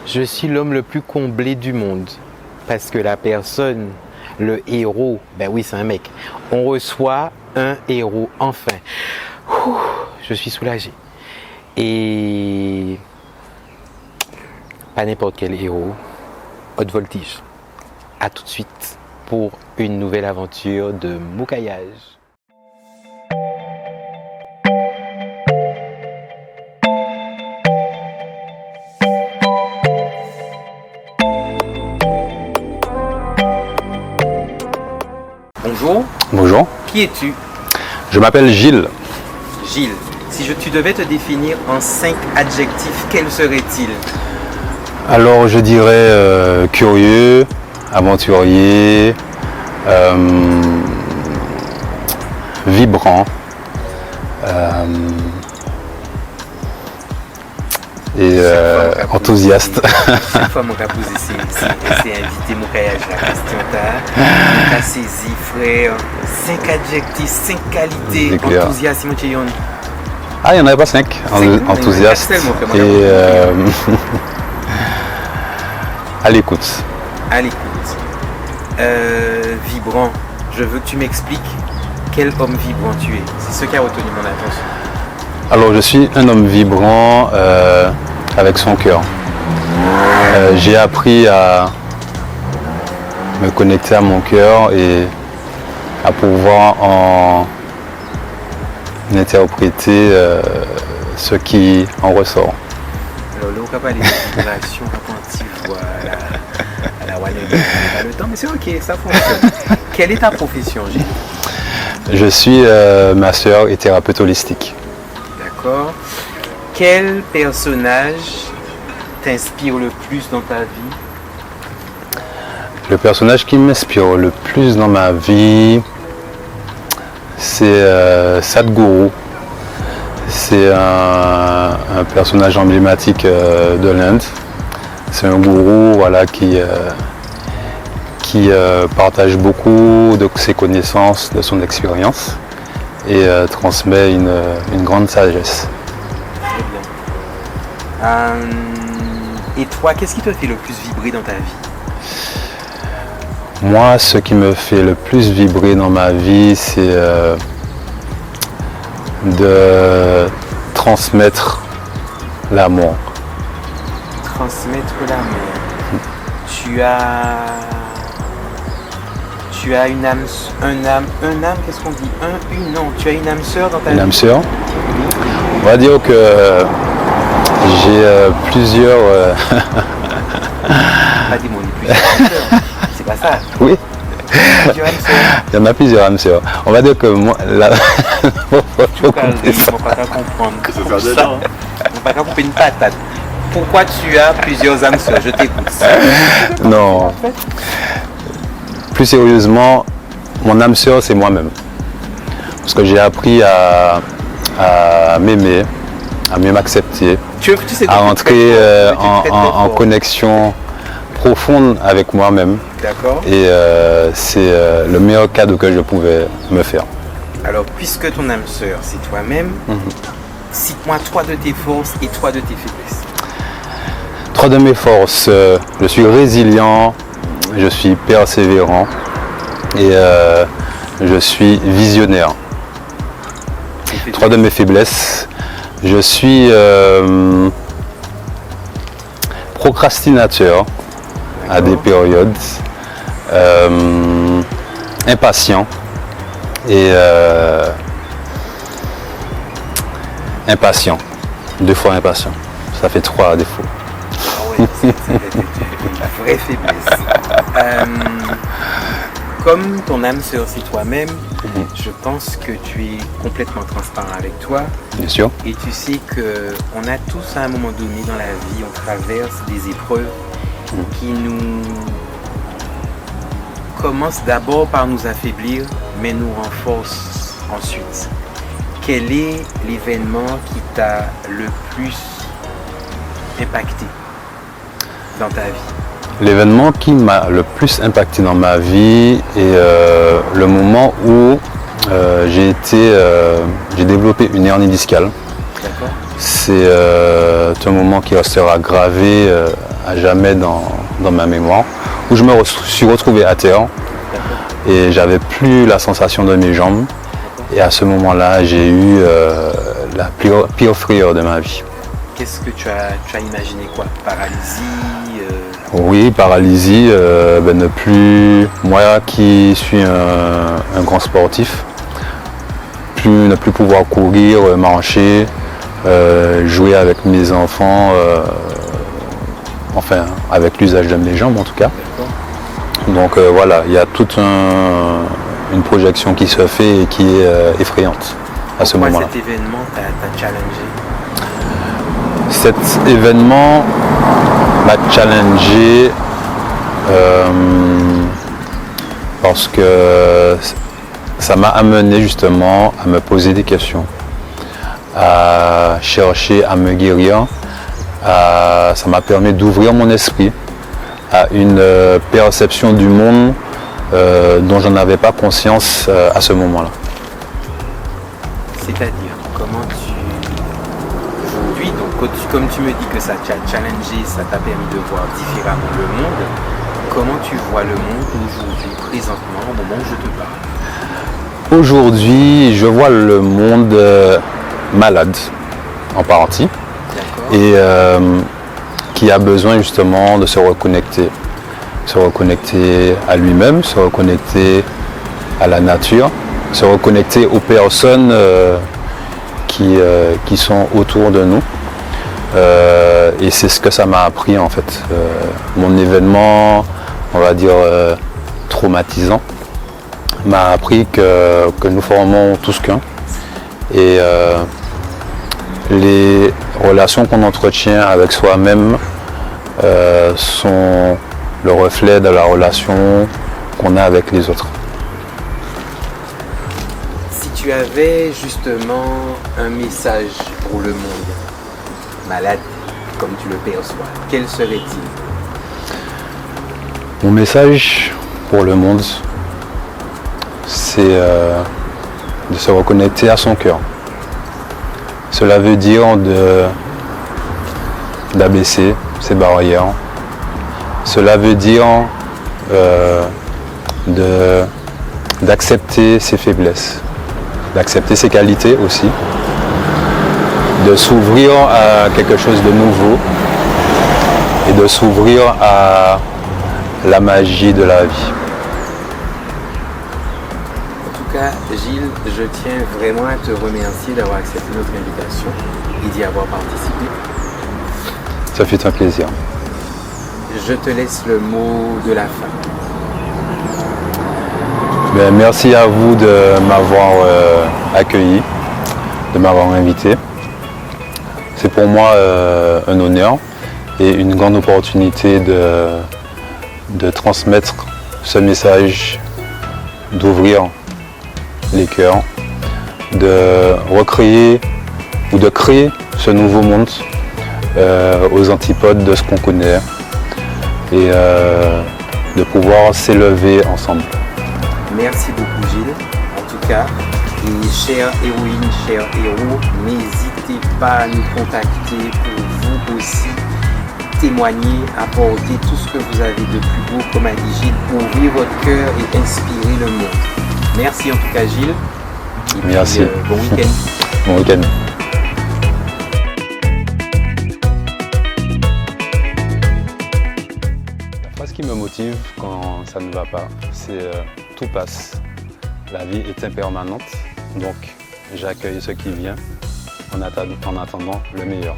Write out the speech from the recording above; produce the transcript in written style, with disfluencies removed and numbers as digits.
Je suis l'homme le plus comblé du monde. Parce que la personne, le héros, ben oui, c'est un mec. On reçoit un héros, enfin. Ouh, je suis soulagé. Et pas n'importe quel héros. Haute voltige. À tout de suite pour une nouvelle aventure de moucaillage. Bonjour. Bonjour, Qui es-tu? je m'appelle Gilles. Gilles. Si tu devais te définir en 5 adjectifs, quels seraient-ils? Alors je dirais curieux, aventurier, vibrant et enthousiaste. Chaque fois, mon capot, c'est invité mon caillage la question. T'as saisi, frère. 5 adjectifs, 5 qualités. C'est clair. Enthousiaste, mon chéon. Ah, il n'y en avait pas 5. Enthousiaste et à l'écoute. À l'écoute. Vibrant. Je veux que tu m'expliques quel homme vibrant tu es. C'est ce qui a retenu mon attention. Alors je suis un homme vibrant avec son cœur. J'ai appris à me connecter à mon cœur et à pouvoir en interpréter ce qui en ressort. Alors là, on va parler de vibration attentive à la Wallet. Pas le temps, mais c'est ok, ça fonctionne. Quelle est ta profession, Gilles? Je suis masseur et thérapeute holistique. D'accord. Quel personnage t'inspire le plus dans ta vie? Le personnage qui m'inspire le plus dans ma vie, c'est Sadhguru. C'est un personnage emblématique de l'Inde. C'est un gourou, voilà, qui partage beaucoup de ses connaissances, de son expérience et transmet une grande sagesse. Très bien. Et toi, qu'est-ce qui te fait le plus vibrer dans ta vie? Moi, ce qui me fait le plus vibrer dans ma vie, c'est de transmettre l'amour. Transmettre l'amour. Tu as une âme, qu'est-ce qu'on dit? Non, tu as une âme sœur dans ta vie? Une âme sœur. On va dire que j'ai plusieurs. Pas des mots, plusieurs âmes sœurs. C'est pas ça. Oui. Plusieurs âmes sœurs. Il y en a plusieurs âmes sœurs. On va dire que moi, là. Tu parles, ils vont pas qu'à comprendre. Ils vont pas qu'à couper une patate. Pourquoi tu as plusieurs âmes sœurs? Je t'écoute. Non. Plus sérieusement, mon âme sœur, c'est moi-même. Parce que j'ai appris à m'aimer, à mieux m'accepter, à rentrer en connexion profonde avec moi-même. D'accord. Et c'est le meilleur cadeau que je pouvais me faire. Alors, puisque ton âme sœur, c'est toi-même, cite-moi 3 de tes forces et 3 de tes faiblesses. 3 de mes forces, je suis résilient, je suis persévérant et je suis visionnaire. 3 de mes faiblesses, je suis procrastinateur à des périodes, impatient et impatient, 2 fois impatient, ça fait 3 défauts. Ah oui, c'est une vraie faiblesse. Comme ton âme sœur, c'est toi-même, je pense que tu es complètement transparent avec toi. Bien sûr. Et tu sais qu'on a tous à un moment donné dans la vie, on traverse des épreuves qui nous commencent d'abord par nous affaiblir, mais nous renforcent ensuite. Quel est l'événement qui t'a le plus impacté dans ta vie? L'événement qui m'a le plus impacté dans ma vie est le moment où j'ai développé une hernie discale. D'accord. C'est un moment qui restera gravé à jamais dans ma mémoire, où je me suis retrouvé à terre et j'avais plus la sensation de mes jambes. Et à ce moment-là, j'ai eu la pire frayeur de ma vie. Qu'est-ce que tu as imaginé quoi? Paralysie Oui, paralysie, ne plus, moi qui suis un grand sportif, ne plus pouvoir courir, marcher, jouer avec mes enfants, enfin avec l'usage de mes jambes en tout cas. Donc voilà, il y a toute une projection qui se fait et qui est effrayante à ce moment-là. Cet événement t'a challengé? Cet événement m'a challengé parce que ça m'a amené justement à me poser des questions, à chercher à me guérir. Ça m'a permis d'ouvrir mon esprit à une perception du monde dont je n'avais pas conscience à ce moment-là. C'est-à-dire, comment aujourd'hui, donc comme tu me dis que ça t'a challengé, ça t'a permis de voir différemment le monde, comment tu vois le monde aujourd'hui, présentement, au moment où je te parle? Aujourd'hui, je vois le monde malade, en partie, et qui a besoin justement de se reconnecter à lui-même, se reconnecter à la nature, se reconnecter aux personnes qui sont autour de nous. Et c'est ce que ça m'a appris en fait. Mon événement, on va dire traumatisant, m'a appris que nous formons tous qu'un. Et les relations qu'on entretient avec soi-même sont le reflet de la relation qu'on a avec les autres. Si tu avais justement un message pour le monde malade, comme tu le perçois, quel serait-il? Mon message pour le monde, c'est de se reconnecter à son cœur. Cela veut dire d'abaisser ses barrières. Cela veut dire d'accepter ses faiblesses, d'accepter ses qualités aussi, de s'ouvrir à quelque chose de nouveau et de s'ouvrir à la magie de la vie. En tout cas, Gilles, je tiens vraiment à te remercier d'avoir accepté notre invitation et d'y avoir participé. Ça fut un plaisir. Je te laisse le mot de la fin. Merci à vous de m'avoir accueilli, de m'avoir invité. C'est pour moi un honneur et une grande opportunité de transmettre ce message, d'ouvrir les cœurs, de recréer ou de créer ce nouveau monde aux antipodes de ce qu'on connaît et de pouvoir s'élever ensemble. Merci beaucoup Gilles. En tout cas, et chères héroïnes, chers héros, n'hésitez pas à nous contacter pour vous aussi témoigner, apporter tout ce que vous avez de plus beau, comme a dit Gilles, ouvrir votre cœur et inspirer le monde. Merci en tout cas Gilles. Et merci. Puis, bon week-end. Bon week-end. La phrase qui me motive quand ça ne va pas, c'est tout passe. La vie est impermanente, donc j'accueille ce qui vient en attendant le meilleur.